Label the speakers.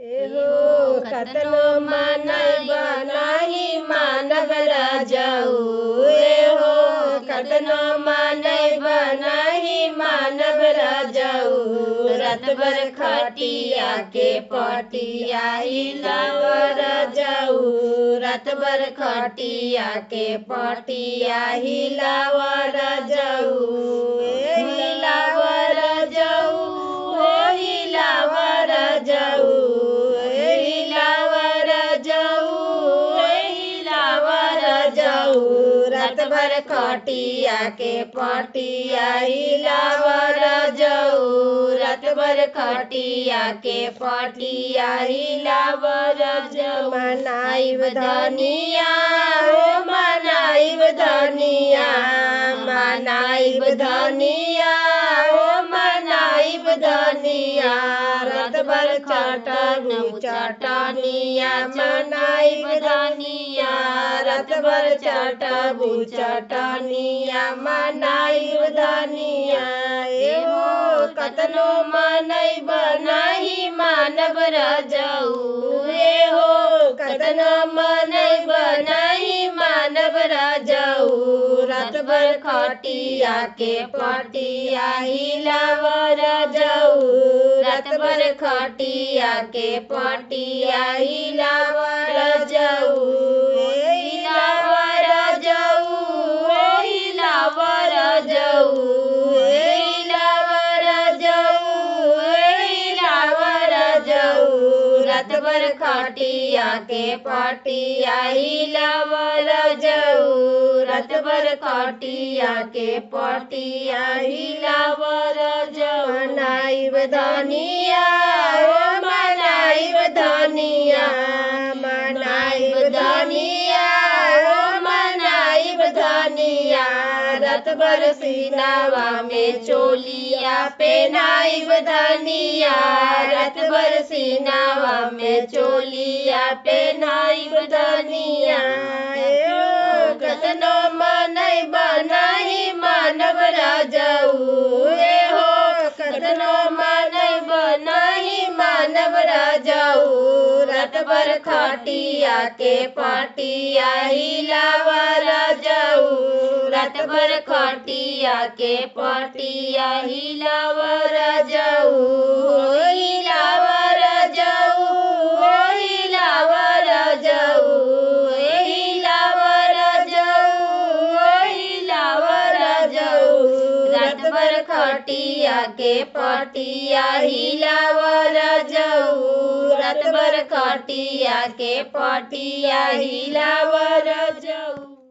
Speaker 1: एहो कतनो मानब नाही मानब राजाऊ। एहो कतनो मानब नाही मानब राजाऊ। रात भर खटिया के पटिया हिलाव राजाऊ। रात भर खटिया के पटिया हिलाव राजाऊ। हिलाव राजाऊ हिलाव राजाऊ। रात भर खटिया के पटिया हिलाव राजाऊ। रात भर खटिया के पटिया हिलाव राजाऊ। मनाइब धनिया हो मनाइब धनिया। मनाइब धनिया हो मनाइब धनिया। रात भर चटनी चटनिया मनाइब धनिया। रात भर चटबू चटनिया मनाइब धनिया। एहो कतनो मानब नाही मानब राजाऊ। एहो कतनो मानब नाही मानब राजाऊ। रात भर खटिया के पटिया हिलाव राजाऊ। रात भर खटिया के पटिया हिलाव राजाऊ। हिलाव राजाऊ हिलाव राजाऊ। हिलाव राजाऊ हिलाव राजाऊ। रात भर खटिया के पटिया हिलाव राजाऊ। रात भर खटिया के पटिया हिलाव राजाऊ। मनाइब धनिया हो मनाइब धनिया। मनाइब धनिया हो मनाइब धनिया। रात भर सीनावा में चोलिया पहनाइब धनिया। रात भर सीनावा में चोलिया पहनाइब धनिया। कतनो मानब नाही मानब राजाऊ। एहो कतनो मानब नाही मानब राजाऊ। रात भर खटिया के पटिया हिलाव राजाऊ। रात भर खटिया के पटिया हिलाव राजाऊ। हिलाव राजाऊ हिलाव राजाऊ। हिलाव राजाऊ हिलाव राजाऊ। रात भर खटिया के पटिया हिलाव राजाऊ। रात भर खटिया के पटिया हिलाव राजाऊ।